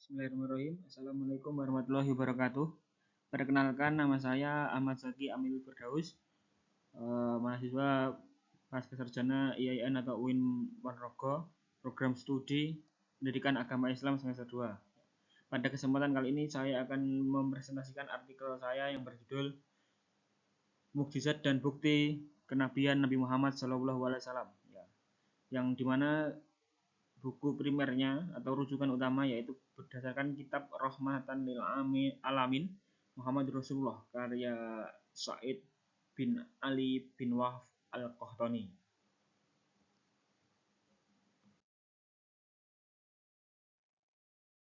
Bismillahirrahmanirrahim. Assalamualaikum warahmatullahi wabarakatuh. Perkenalkan, nama saya Ahmad Zaki Amil Firdaus, mahasiswa pasca sarjana IAIN atau UIN Ponorogo, program studi Pendidikan Agama Islam semester 2. Pada kesempatan kali ini saya akan mempresentasikan artikel saya yang berjudul Mukjizat dan Bukti Kenabian Nabi Muhammad SAW, yang dimana buku primernya atau rujukan utama yaitu berdasarkan kitab Rahmatan lil Alamin Muhammad Rasulullah karya Said bin Ali bin Wahf Al-Qahtani.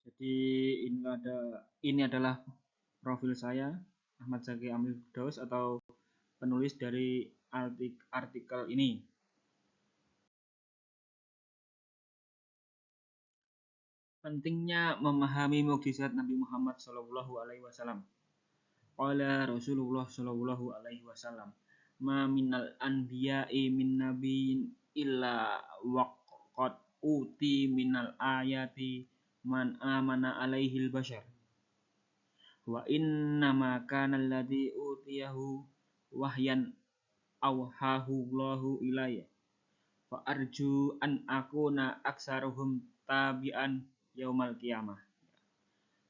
Jadi ini adalah profil saya, Ahmad Zaki Amil Firdaus, atau penulis dari artikel ini. Pentingnya memahami mukjizat Nabi Muhammad SAW. Qala Rasulullah sallallahu alaihi wasallam, ma minal anbiya'i min nabiyyin illa waqad uti minal ayati man amana alaihil bashar. Wa inna ma kana alladhi utiyahu wahyan awhahu Allahu ilayya. Fa arju an akuna aksaruhum tabi'an yaumal qiyamah.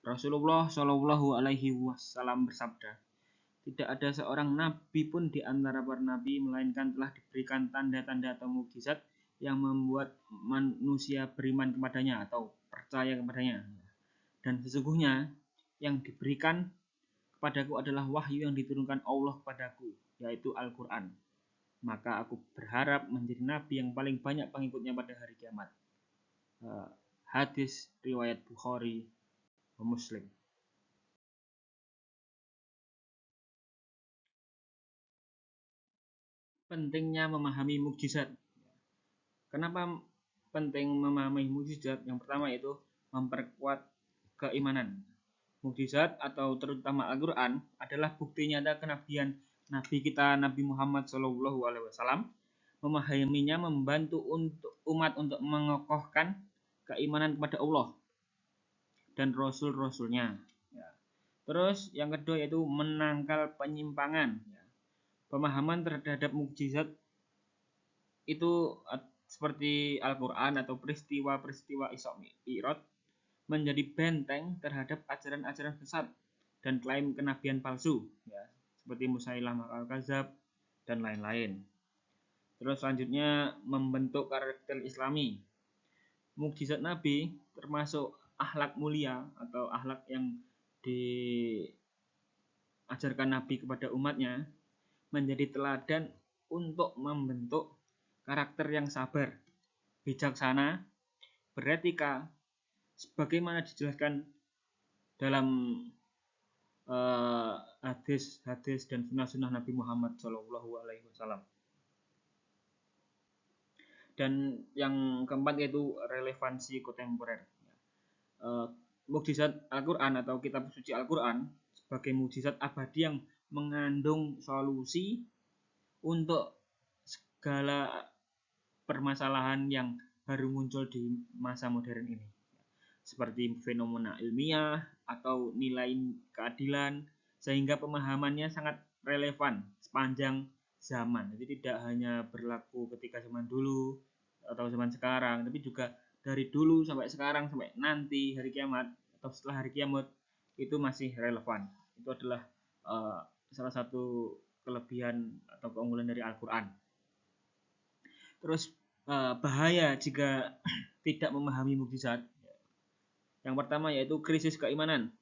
Rasulullah Shallallahu Alaihi Wasallam bersabda, tidak ada seorang nabi pun di antara para nabi melainkan telah diberikan tanda-tanda atau mukjizat yang membuat manusia beriman kepadanya atau percaya kepadanya. Dan sesungguhnya yang diberikan kepadaku adalah wahyu yang diturunkan Allah kepadaku, yaitu Al-Quran. Maka aku berharap menjadi nabi yang paling banyak pengikutnya pada hari kiamat. Hadis riwayat Bukhari Muslim. Pentingnya memahami mukjizat. Kenapa penting memahami mukjizat? Yang pertama yaitu memperkuat keimanan. Mukjizat atau terutama Al-Quran adalah bukti nyata kenabian Nabi kita Nabi Muhammad SAW. Memahaminya membantu umat untuk mengokohkan keimanan kepada Allah dan Rasul-Rasulnya. Terus yang kedua yaitu menangkal penyimpangan. Pemahaman terhadap mukjizat itu seperti Al-Quran atau peristiwa-peristiwa Isra Mi'raj menjadi benteng terhadap ajaran-ajaran sesat dan klaim kenabian palsu, seperti Musailamah Al-Kadzab dan lain-lain. Terus selanjutnya membentuk karakter Islami. Mukjizat Nabi termasuk akhlak mulia atau akhlak yang diajarkan Nabi kepada umatnya menjadi teladan untuk membentuk karakter yang sabar, bijaksana, beretika, sebagaimana dijelaskan dalam hadis dan sunnah-sunnah Nabi Muhammad SAW. Dan yang keempat yaitu relevansi kontemporer. Mukjizat Al-Quran atau kitab suci Al-Quran sebagai mukjizat abadi yang mengandung solusi untuk segala permasalahan yang baru muncul di masa modern ini, seperti fenomena ilmiah atau nilai keadilan, sehingga pemahamannya sangat relevan sepanjang zaman. Jadi tidak hanya berlaku ketika zaman dulu atau zaman sekarang, tapi juga dari dulu sampai sekarang sampai nanti hari kiamat atau setelah hari kiamat itu masih relevan. Itu adalah salah satu kelebihan atau keunggulan dari Al-Quran. Terus bahaya jika tidak memahami mukjizat. Yang pertama yaitu krisis keimanan.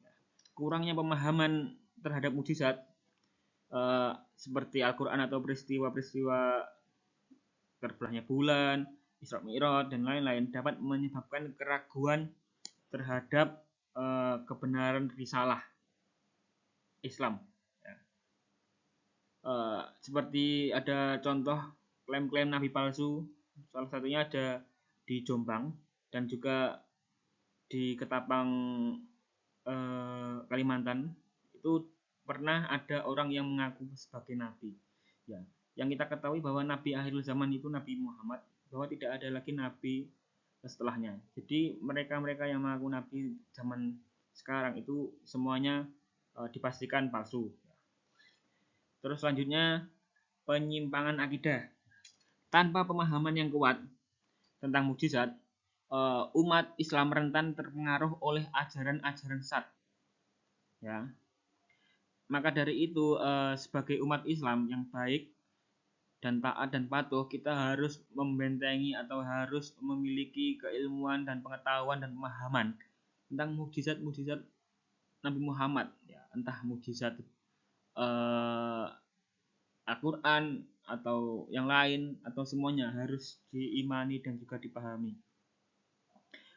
Kurangnya pemahaman terhadap mukjizat seperti Al-Quran atau peristiwa-peristiwa terbelahnya bulan, Isra Mi'raj dan lain-lain dapat menyebabkan keraguan terhadap kebenaran risalah Islam. Seperti ada contoh klaim-klaim nabi palsu, salah satunya ada di Jombang dan juga di Ketapang, Kalimantan. Itu pernah ada orang yang mengaku sebagai nabi. Yang kita ketahui bahwa nabi akhir zaman itu Nabi Muhammad, bahwa tidak ada lagi nabi setelahnya. Jadi mereka-mereka yang mengaku nabi zaman sekarang itu semuanya dipastikan palsu. Terus selanjutnya penyimpangan akidah. Tanpa pemahaman yang kuat tentang mukjizat, umat Islam rentan terpengaruh oleh ajaran-ajaran sesat. Ya. Maka dari itu sebagai umat Islam yang baik dan taat dan patuh, kita harus membentengi atau harus memiliki keilmuan dan pengetahuan dan pemahaman tentang mukjizat-mukjizat Nabi Muhammad, ya, entah mukjizat Al-Quran atau yang lain atau semuanya harus diimani dan juga dipahami.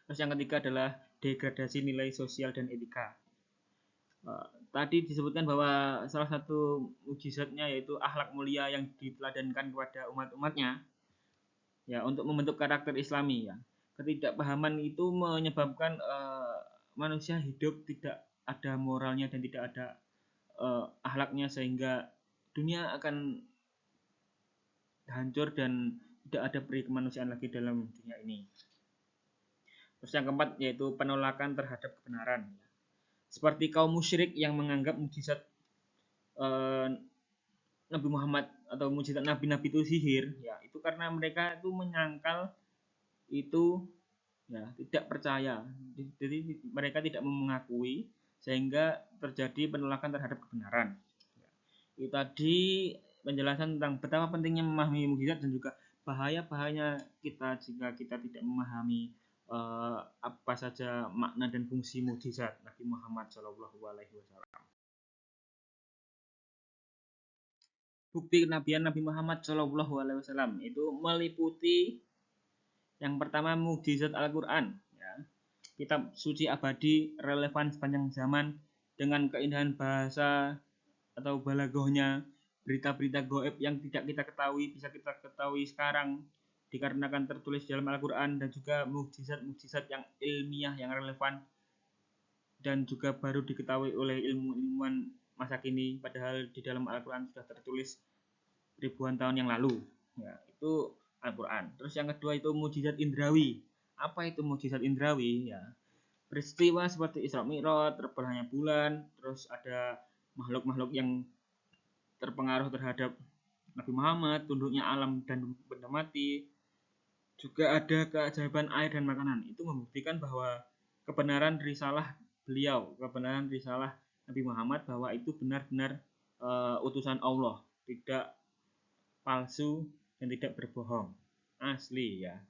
Terus yang ketiga adalah degradasi nilai sosial dan etika. Tadi disebutkan bahwa salah satu mukjizatnya yaitu akhlak mulia yang diteladankan kepada umat-umatnya, ya, untuk membentuk karakter Islami. Ya. Ketidakpahaman itu menyebabkan manusia hidup tidak ada moralnya dan tidak ada akhlaknya, sehingga dunia akan hancur dan tidak ada peri kemanusiaan lagi dalam dunia ini. Terus yang keempat yaitu penolakan terhadap kebenaran. Seperti kaum musyrik yang menganggap mukjizat Nabi Muhammad atau mukjizat nabi-nabi itu sihir, ya, itu karena mereka itu menyangkal itu, ya, tidak percaya. Jadi mereka tidak mengakui sehingga terjadi penolakan terhadap kebenaran. Itu tadi penjelasan tentang betapa pentingnya memahami mukjizat dan juga bahaya-bahayanya kita jika kita tidak memahami apa saja makna dan fungsi mukjizat Nabi Muhammad SAW. Bukti kenabian Nabi Muhammad SAW itu meliputi yang pertama mukjizat Al-Quran, ya, kitab suci abadi relevan sepanjang zaman dengan keindahan bahasa atau balagohnya, berita-berita goib yang tidak kita ketahui bisa kita ketahui sekarang dikarenakan tertulis dalam Al-Quran, dan juga mukjizat-mukjizat yang ilmiah yang relevan dan juga baru diketahui oleh ilmuwan masa kini, padahal di dalam Al-Quran sudah tertulis ribuan tahun yang lalu. Ya, itu Al-Quran. Terus yang kedua itu mukjizat indrawi. Apa itu mukjizat indrawi? Ya, peristiwa seperti Isra Mi'raj, terbelahnya bulan, terus ada makhluk-makhluk yang terpengaruh terhadap Nabi Muhammad, tunduknya alam dan benda mati. Juga ada keajaiban air dan makanan. Itu membuktikan bahwa kebenaran risalah beliau, kebenaran risalah Nabi Muhammad, bahwa itu benar-benar utusan Allah, tidak palsu dan tidak berbohong, asli, ya.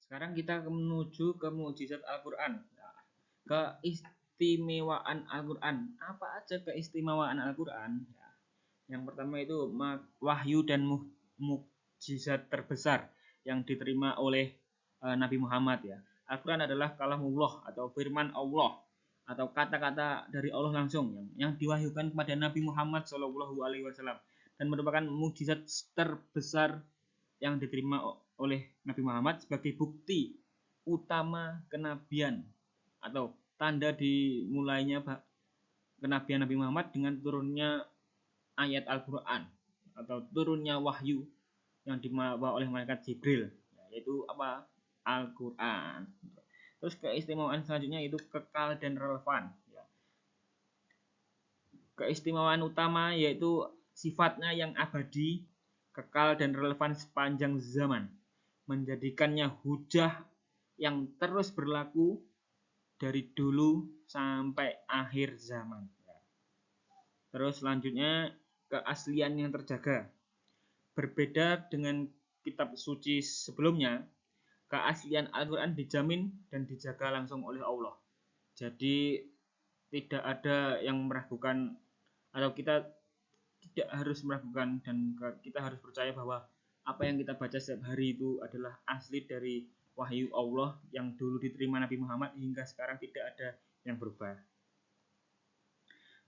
Sekarang kita menuju ke mukjizat Al-Quran. Nah, keistimewaan Al-Quran. Apa aja keistimewaan Al-Quran? Ya. Yang pertama itu wahyu dan mukjizat terbesar yang diterima oleh Nabi Muhammad, ya. Al-Quran adalah kalamullah atau firman Allah atau kata-kata dari Allah langsung yang diwahyukan kepada Nabi Muhammad SAW dan merupakan mukjizat terbesar yang diterima oleh Nabi Muhammad sebagai bukti utama kenabian atau tanda dimulainya kenabian Nabi Muhammad dengan turunnya ayat Al-Quran atau turunnya wahyu yang dibawa oleh malaikat Jibril, yaitu apa? Al-Quran. Terus keistimewaan selanjutnya itu kekal dan relevan. Keistimewaan utama yaitu sifatnya yang abadi, kekal dan relevan sepanjang zaman, menjadikannya hujah yang terus berlaku dari dulu sampai akhir zaman. Terus selanjutnya keaslian yang terjaga. Berbeda dengan kitab suci sebelumnya, keaslian Al-Quran dijamin dan dijaga langsung oleh Allah. Jadi tidak ada yang meragukan, atau kita tidak harus meragukan, dan kita harus percaya bahwa apa yang kita baca setiap hari itu adalah asli dari wahyu Allah yang dulu diterima Nabi Muhammad hingga sekarang tidak ada yang berubah.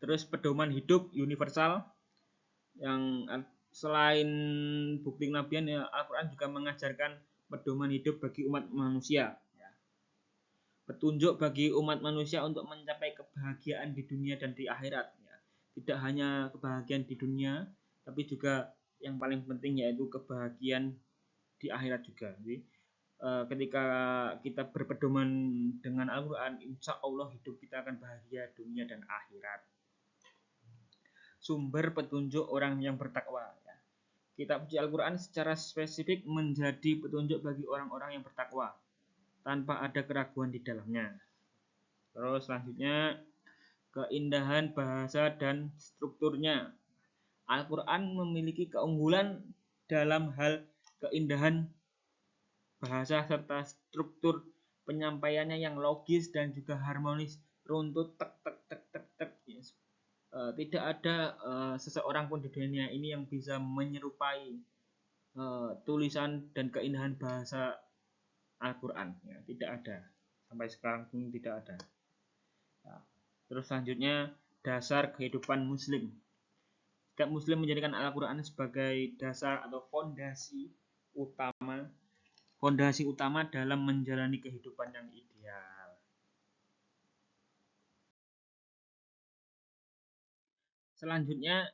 Terus pedoman hidup universal, yang selain bukti kenabian, ya, Al-Quran juga mengajarkan pedoman hidup bagi umat manusia, ya. Petunjuk bagi umat manusia untuk mencapai kebahagiaan di dunia dan di akhirat, ya. tidak hanya kebahagiaan di dunia, tapi juga yang paling penting yaitu kebahagiaan di akhirat juga. Jadi ketika kita berpedoman dengan Al-Quran, insya Allah hidup kita akan bahagia dunia dan akhirat. Sumber petunjuk orang yang bertakwa. Kitab suci Al-Quran secara spesifik menjadi petunjuk bagi orang-orang yang bertakwa tanpa ada keraguan di dalamnya. Terus selanjutnya, keindahan bahasa dan strukturnya. Al-Quran memiliki keunggulan dalam hal keindahan bahasa serta struktur penyampaiannya yang logis dan juga harmonis, runtut tek tek tek tek tek. Yes. Tidak ada seseorang pun di dunia ini yang bisa menyerupai tulisan dan keindahan bahasa Al-Quran. Ya, tidak ada, sampai sekarang pun tidak ada. Ya. Terus selanjutnya, dasar kehidupan Muslim. Setiap Muslim menjadikan Al-Quran sebagai dasar atau fondasi utama dalam menjalani kehidupan yang ideal. Selanjutnya,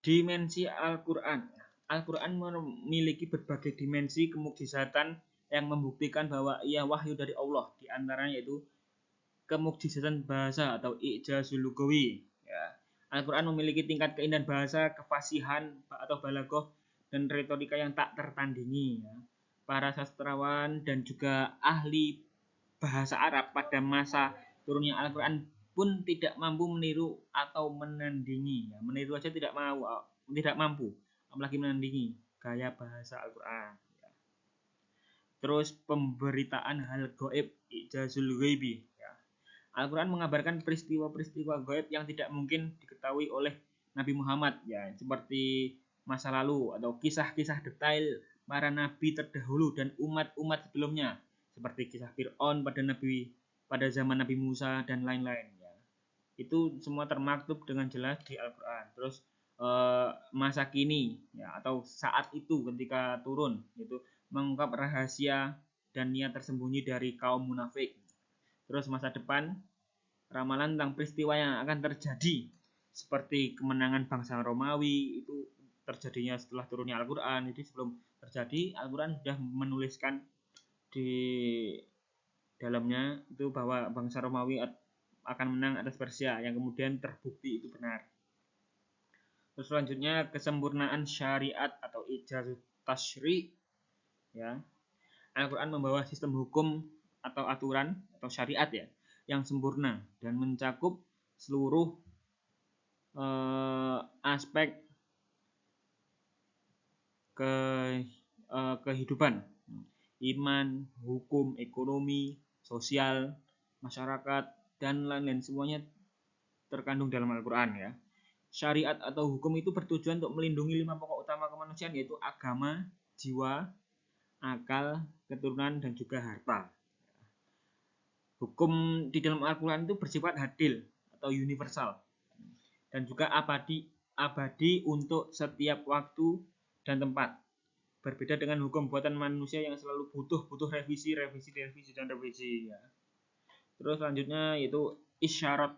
dimensi Al-Quran. Al-Quran memiliki berbagai dimensi kemukjizatan yang membuktikan bahwa ia wahyu dari Allah. Di antaranya yaitu kemukjizatan bahasa atau i'jazul lugawi. Ya. Al-Quran memiliki tingkat keindahan bahasa, kefasihan atau balaghah, dan retorika yang tak tertandingi. Ya. Para sastrawan dan juga ahli bahasa Arab pada masa turunnya Al-Quran pun tidak mampu meniru atau menandingi. Ya, meniru aja tidak mampu, apalagi menandingi gaya bahasa Al-Quran. Ya. Terus pemberitaan hal gaib, ijazul ghaibi. Ya. Al-Quran mengabarkan peristiwa-peristiwa gaib yang tidak mungkin diketahui oleh Nabi Muhammad, ya, seperti masa lalu atau kisah-kisah detail para nabi terdahulu dan umat-umat sebelumnya, seperti kisah Fir'aun pada zaman Nabi Musa dan lain-lain. Ya. Itu semua termaktub dengan jelas di Al-Quran. Terus masa kini, ya, atau saat itu ketika turun, itu mengungkap rahasia dan niat tersembunyi dari kaum munafik. Terus masa depan, ramalan tentang peristiwa yang akan terjadi seperti kemenangan bangsa Romawi itu terjadinya setelah turunnya Al-Quran. Jadi sebelum terjadi, Al-Quran sudah menuliskan di dalamnya itu bahwa bangsa Romawi akan menang atas Persia, yang kemudian terbukti itu benar. Terus selanjutnya, kesempurnaan syariat atau ijazah tasyri. Ya. Al-Quran membawa sistem hukum atau aturan atau syariat, ya, yang sempurna dan mencakup seluruh aspek kehidupan, iman, hukum, ekonomi, sosial, masyarakat, dan lain-lain, semuanya terkandung dalam Al-Quran. Ya. Syariat atau hukum itu bertujuan untuk melindungi 5 pokok utama kemanusiaan, yaitu agama, jiwa, akal, keturunan, dan juga harta. Hukum di dalam Al-Quran itu bersifat adil atau universal dan juga abadi untuk setiap waktu dan tempat. Berbeda dengan hukum buatan manusia yang selalu butuh revisi. Ya. Terus selanjutnya yaitu isyarat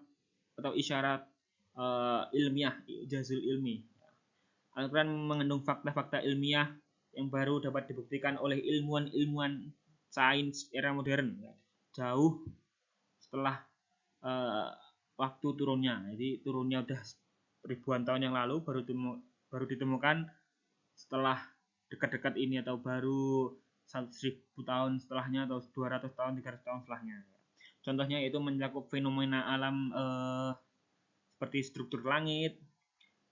atau isyarat ilmiah, ijazul ilmi. Al-Quran mengandung fakta-fakta ilmiah yang baru dapat dibuktikan oleh ilmuwan-ilmuwan sains era modern, ya, jauh setelah waktu turunnya. Jadi turunnya udah ribuan tahun yang lalu, baru ditemukan setelah dekat-dekat ini, atau baru 1000 tahun setelahnya, atau 200 tahun, 300 tahun setelahnya. Contohnya yaitu mencakup fenomena alam seperti struktur langit,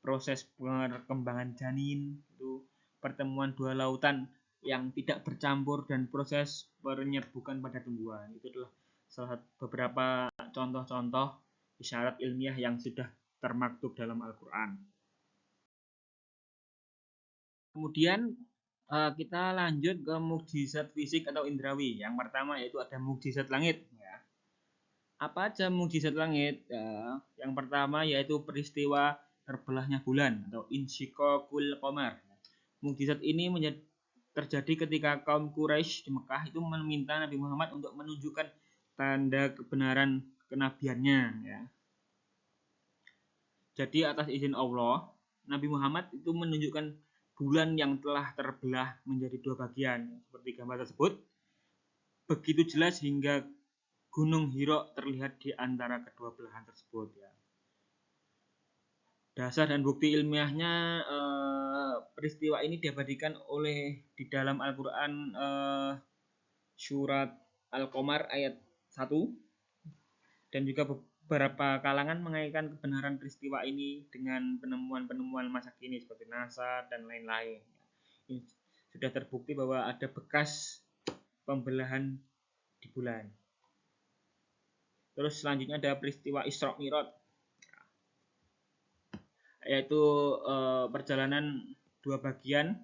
proses perkembangan janin, itu pertemuan dua lautan yang tidak bercampur, dan proses penyerbukan pada tumbuhan. Itu adalah salah beberapa contoh-contoh isyarat ilmiah yang sudah termaktub dalam Al-Quran. Kemudian kita lanjut ke mukjizat fisik atau indrawi. Yang pertama yaitu ada mukjizat langit. Ya. Apa aja mukjizat langit? Ya, yang pertama yaitu peristiwa terbelahnya bulan atau insyiqaqul qamar. Mukjizat ini terjadi ketika kaum Quraisy di Mekah itu meminta Nabi Muhammad untuk menunjukkan tanda kebenaran kenabiannya. Ya. Jadi atas izin Allah, Nabi Muhammad itu menunjukkan bulan yang telah terbelah menjadi dua bagian seperti gambar tersebut, begitu jelas hingga Gunung Hira terlihat di antara kedua belahan tersebut ya. Dasar dan bukti ilmiahnya peristiwa ini diabadikan oleh di dalam Al-Qur'an surat Al-Qamar ayat 1, dan juga beberapa kalangan mengaitkan kebenaran peristiwa ini dengan penemuan-penemuan masa kini seperti NASA dan lain-lain. Ini sudah terbukti bahwa ada bekas pembelahan di bulan. Terus selanjutnya ada peristiwa Isra Mi'raj, yaitu perjalanan dua bagian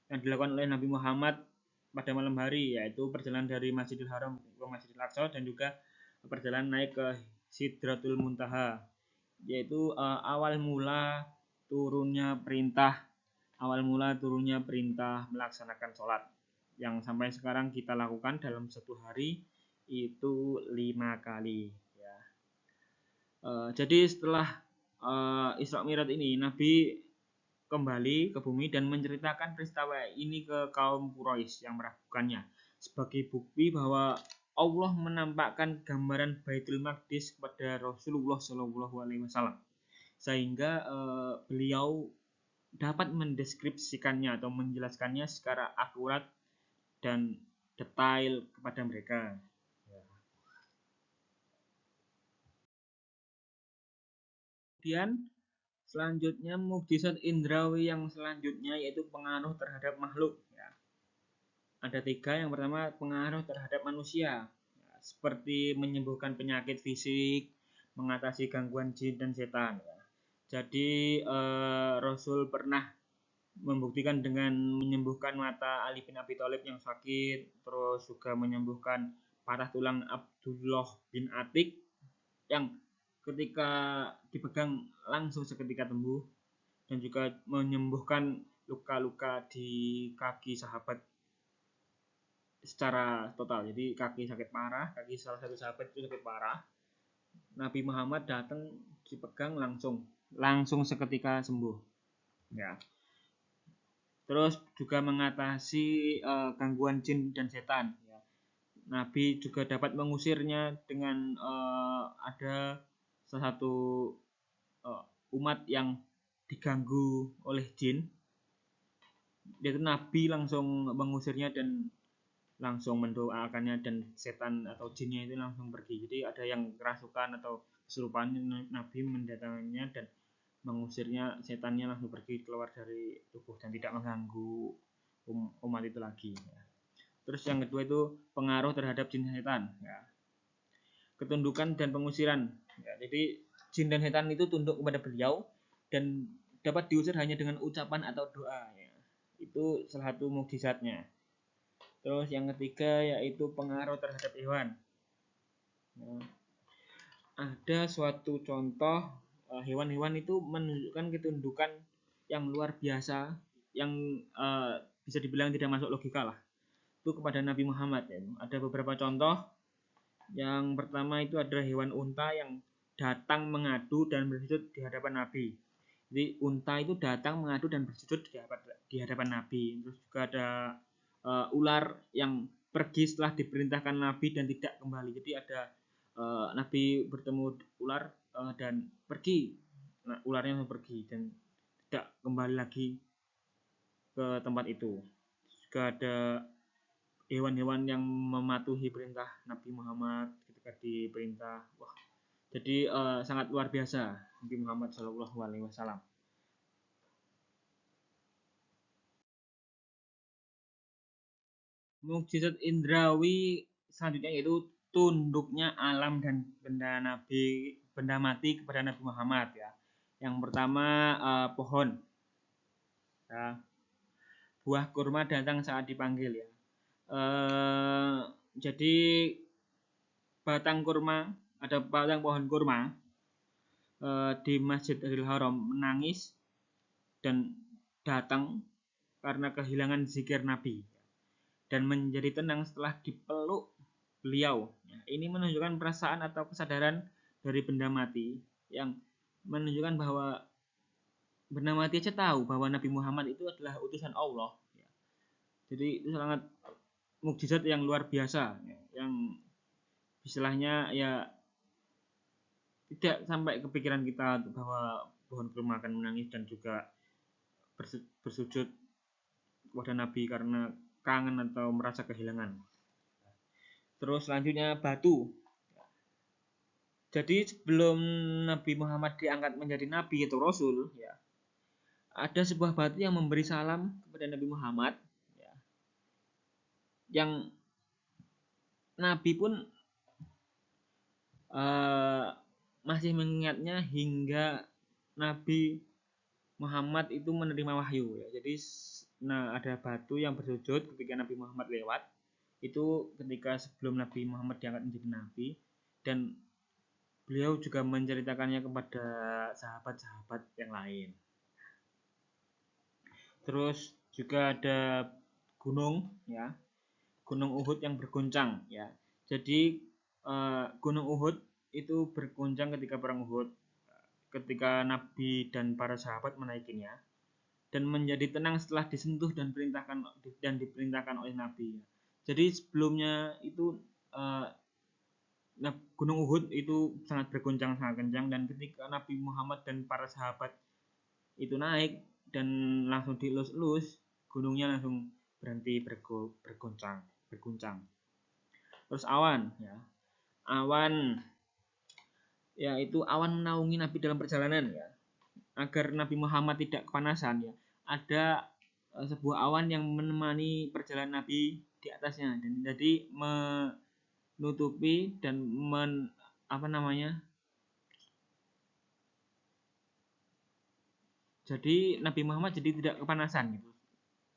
yang dilakukan oleh Nabi Muhammad pada malam hari, yaitu perjalanan dari Masjidil Haram ke Masjidil Aqsa dan juga perjalanan naik ke Sidratul Muntaha, yaitu awal mula turunnya perintah melaksanakan sholat yang sampai sekarang kita lakukan dalam satu hari itu 5 kali ya. Jadi setelah Isra Mi'raj ini, Nabi kembali ke bumi dan menceritakan peristiwa ini ke kaum Quraisy yang meragukannya sebagai bukti bahwa Allah menampakkan gambaran Baitul Maqdis kepada Rasulullah SAW, sehingga beliau dapat mendeskripsikannya atau menjelaskannya secara akurat dan detail kepada mereka. Kemudian selanjutnya mukjizat indrawi yang selanjutnya yaitu pengaruh terhadap makhluk ya. Ada 3. Yang pertama pengaruh terhadap manusia ya, seperti menyembuhkan penyakit fisik, mengatasi gangguan jin dan setan ya. Jadi Rasul pernah membuktikan dengan menyembuhkan mata Ali bin Abi Thalib yang sakit, terus juga menyembuhkan patah tulang Abdullah bin Atik yang ketika dipegang langsung seketika sembuh, dan juga menyembuhkan luka-luka di kaki sahabat secara total. Jadi kaki sakit parah, kaki salah satu sahabat itu sakit parah, Nabi Muhammad datang dipegang langsung seketika sembuh ya. Terus juga mengatasi gangguan jin dan setan ya. Nabi juga dapat mengusirnya dengan ada salah satu umat yang diganggu oleh jin, yaitu Nabi langsung mengusirnya dan langsung mendoakannya, dan setan atau jinnya itu langsung pergi. Jadi ada yang kerasukan atau kesurupan, Nabi mendatanginya dan mengusirnya, setannya langsung pergi keluar dari tubuh dan tidak mengganggu umat itu lagi ya. Terus yang kedua itu pengaruh terhadap jin dan setan ya. Ketundukan dan pengusiran ya. Jadi jin dan setan itu tunduk kepada beliau dan dapat diusir hanya dengan ucapan atau doa ya. Itu salah satu mukjizatnya. Terus yang ketiga yaitu pengaruh terhadap hewan ya. Ada suatu contoh hewan-hewan itu menunjukkan ketundukan yang luar biasa yang bisa dibilang tidak masuk logika lah, itu kepada Nabi Muhammad ya. Ada beberapa contoh. Yang pertama itu adalah hewan unta yang datang mengadu dan bersujud di hadapan Nabi. Jadi unta itu datang mengadu dan bersujud di hadapan Nabi. Terus juga ada ular yang pergi setelah diperintahkan Nabi dan tidak kembali. Jadi ada Nabi bertemu ular dan pergi. Nah, ularnya pergi dan tidak kembali lagi ke tempat itu. Juga ada hewan-hewan yang mematuhi perintah Nabi Muhammad ketika diperintah. Wah, jadi sangat luar biasa Nabi Muhammad SAW. Mukjizat indrawi selanjutnya yaitu tunduknya alam dan benda mati kepada Nabi Muhammad ya. Yang pertama pohon ya. Buah kurma datang saat dipanggil ya. Jadi batang pohon kurma di Masjidil Haram menangis dan datang karena kehilangan zikir Nabi dan menjadi tenang setelah dipeluk beliau. Ini menunjukkan perasaan atau kesadaran dari benda mati yang menunjukkan bahwa bernama mati aja tahu bahwa Nabi Muhammad itu adalah utusan Allah. Jadi itu sangat mukjizat yang luar biasa, yang istilahnya ya tidak sampai kepikiran kita bahwa pohon kurma akan menangis dan juga bersujud kepada Nabi karena kangen atau merasa kehilangan. Terus selanjutnya batu. Jadi sebelum Nabi Muhammad diangkat menjadi nabi atau rasul, ya, ada sebuah batu yang memberi salam kepada Nabi Muhammad, ya, yang Nabi pun masih mengingatnya hingga Nabi Muhammad itu menerima wahyu, ya. Jadi ada batu yang bersujud ketika Nabi Muhammad lewat, itu ketika sebelum Nabi Muhammad diangkat menjadi nabi, dan beliau juga menceritakannya kepada sahabat-sahabat yang lain. Terus juga ada gunung, ya, Gunung Uhud yang bergoncang, ya. Jadi Gunung Uhud itu bergoncang ketika perang Uhud, ketika Nabi dan para sahabat menaikinya, dan menjadi tenang setelah disentuh dan diperintahkan oleh Nabi. Jadi sebelumnya itu Gunung Uhud itu sangat bergoncang, sangat kencang, dan ketika Nabi Muhammad dan para sahabat itu naik dan langsung dielus-elus, gunungnya langsung berhenti berguncang. Terus awan, ya. Awan, yaitu awan menaungi Nabi dalam perjalanan, ya. Agar Nabi Muhammad tidak kepanasan, ya. Ada sebuah awan yang menemani perjalanan Nabi di atasnya, dan jadi menutupi dan jadi Nabi Muhammad jadi tidak kepanasan gitu,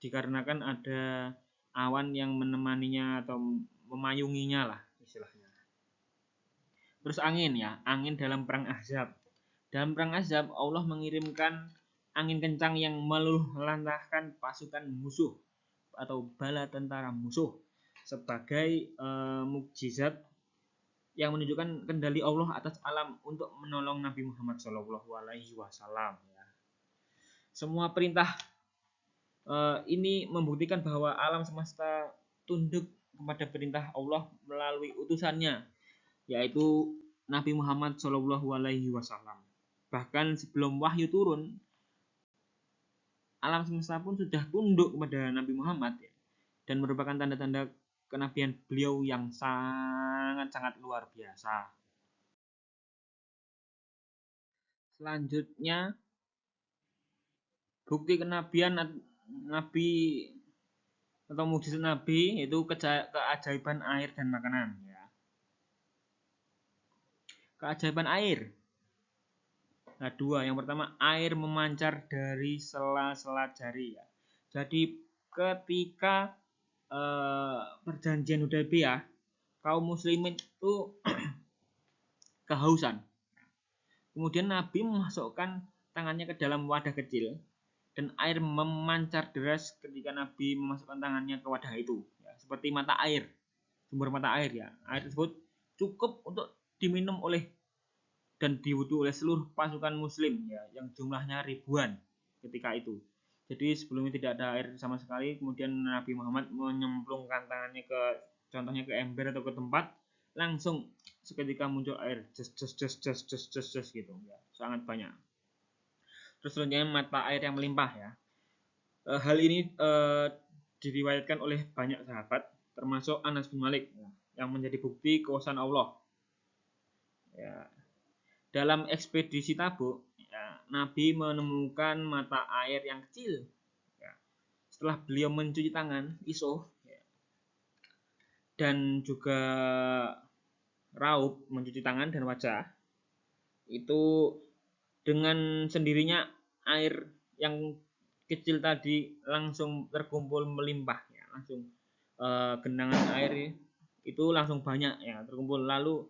dikarenakan ada awan yang menemaninya atau memayunginya lah istilahnya. Terus angin, ya, angin dalam perang Ahzab. Dalam perang Ahzab Allah mengirimkan angin kencang yang meluluhlantahkan pasukan musuh atau bala tentara musuh sebagai mukjizat yang menunjukkan kendali Allah atas alam untuk menolong Nabi Muhammad SAW. Semua perintah ini membuktikan bahwa alam semesta tunduk kepada perintah Allah melalui utusannya, yaitu Nabi Muhammad SAW. Bahkan sebelum wahyu turun, alam semesta pun sudah tunduk kepada Nabi Muhammad, ya, dan merupakan tanda-tanda kenabian beliau yang sangat-sangat luar biasa. Selanjutnya, bukti kenabian Nabi atau mukjizat Nabi itu keajaiban air dan makanan, ya. Keajaiban air. Nah, dua. Yang pertama, air memancar dari sela-sela jari, ya. Jadi ketika perjanjian Hudaybiyah, kaum muslimin itu kehausan. Kemudian Nabi memasukkan tangannya ke dalam wadah kecil dan air memancar deras ketika Nabi memasukkan tangannya ke wadah itu, ya, seperti mata air, sumber mata air, ya. Air tersebut cukup untuk diminum oleh dan diwudu oleh seluruh pasukan muslim, ya, yang jumlahnya ribuan ketika itu. Jadi sebelumnya tidak ada air sama sekali, kemudian Nabi Muhammad menyemplungkan tangannya contohnya ke ember atau ke tempat, langsung seketika muncul air, just gitu, ya, sangat banyak. Terus selanjutnya mata air yang melimpah, ya. Hal ini diriwayatkan oleh banyak sahabat, termasuk Anas bin Malik, ya, yang menjadi bukti kuasaan Allah, ya. Dalam ekspedisi Tabuk, ya, Nabi menemukan mata air yang kecil, ya. Setelah beliau mencuci tangan, ya, dan juga raup, mencuci tangan dan wajah, itu dengan sendirinya air yang kecil tadi langsung terkumpul melimpah, ya. Langsung genangan air itu langsung banyak, ya, terkumpul. Lalu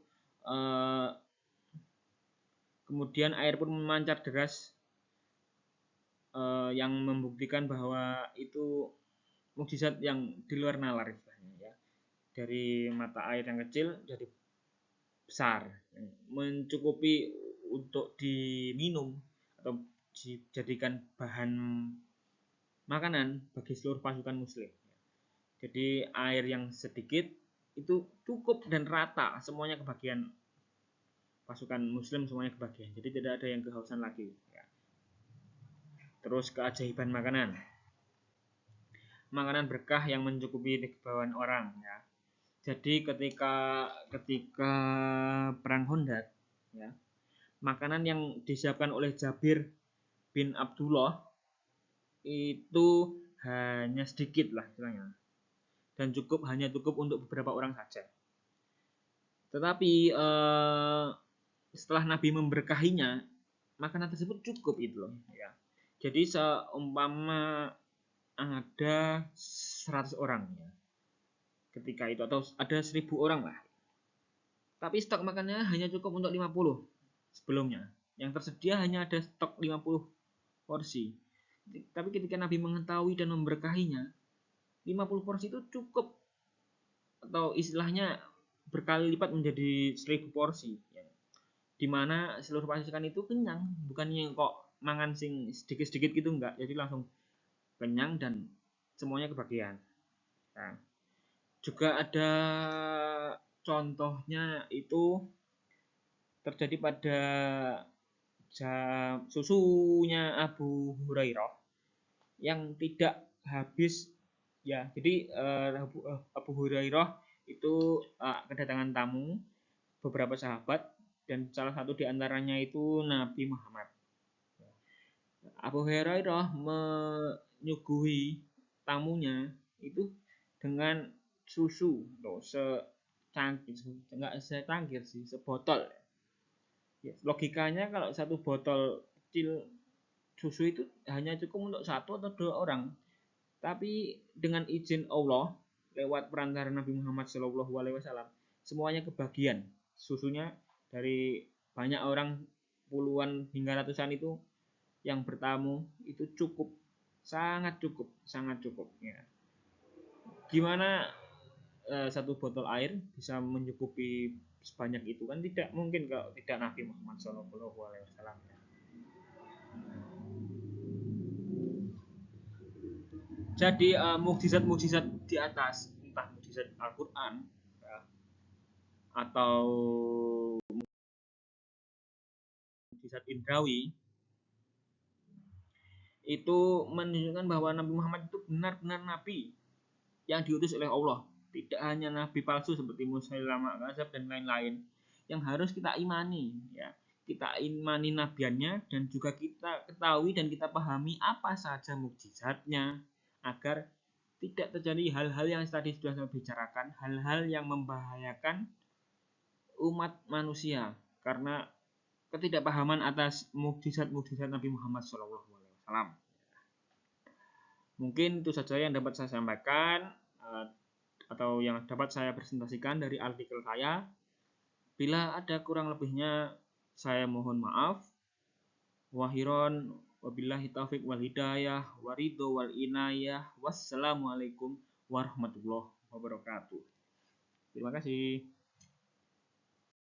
kemudian air pun memancar deras, yang membuktikan bahwa itu mukjizat yang di luar nalar, ya. Dari mata air yang kecil jadi besar, mencukupi untuk diminum atau dijadikan bahan makanan bagi seluruh pasukan muslim. Jadi air yang sedikit itu cukup dan rata, semuanya kebagian pasukan muslim, semuanya kebagian. Jadi tidak ada yang kehausan lagi. Terus keajaiban makanan. Makanan berkah yang mencukupi kebutuhan orang. Jadi ketika perang Hondak, makanan yang disiapkan oleh Jabir bin Abdullah itu hanya sedikit lah istilahnya, dan hanya cukup untuk beberapa orang saja. Tetapi setelah Nabi memberkahinya, makanan tersebut cukup itu loh. Jadi seumpama ada 100 orang ketika itu, atau ada 1000 orang lah, tapi stok makannya hanya cukup untuk 50 sebelumnya. Yang tersedia hanya ada stok 50 porsi. Tapi ketika Nabi mengetahui dan memberkahinya, 50 porsi itu cukup, atau istilahnya berkali lipat menjadi 1000 porsi. Di mana seluruh pasukan itu kenyang, bukannya kok mangan sing sedikit-sedikit gitu, enggak. Jadi langsung kenyang dan semuanya kebagian. Nah, juga ada contohnya itu terjadi pada susunya Abu Hurairah yang tidak habis ya. Jadi Abu Hurairah itu kedatangan tamu beberapa sahabat, dan salah satu diantaranya itu Nabi Muhammad. Abu Hurairah menyuguhi tamunya itu dengan susu secangkir, enggak secangkir sih, sebotol. Logikanya kalau satu botol kecil susu itu hanya cukup untuk 1 atau 2 orang, tapi dengan izin Allah lewat perantara Nabi Muhammad SAW, semuanya kebagian susunya. Dari banyak orang, puluhan hingga ratusan itu yang bertamu, itu cukup, sangat cukup ya. Gimana satu botol air bisa mencukupi sebanyak itu? Kan tidak mungkin kalau tidak Nabi Muhammad SAW. Jadi mukjizat-mukjizat di atas, entah mukjizat Al-Quran atau mukjizat Indrawi, itu menunjukkan bahwa Nabi Muhammad itu benar-benar Nabi yang diutus oleh Allah, tidak hanya Nabi palsu seperti Musailamah Kadzdzab dan lain-lain, yang harus kita imani ya. Kita imani nabiannya, dan juga kita ketahui dan kita pahami apa saja mukjizatnya, agar tidak terjadi hal-hal yang tadi sudah saya bicarakan, hal-hal yang membahayakan umat manusia karena ketidakpahaman atas mukjizat-mukjizat Nabi Muhammad SAW. Mungkin itu saja yang dapat saya sampaikan atau yang dapat saya presentasikan dari artikel saya. Bila ada kurang lebihnya, saya mohon maaf. Wahiron wabillahi taufik wal hidayah waridho wal inayah. Wassalamualaikum warahmatullahi wabarakatuh. Terima kasih.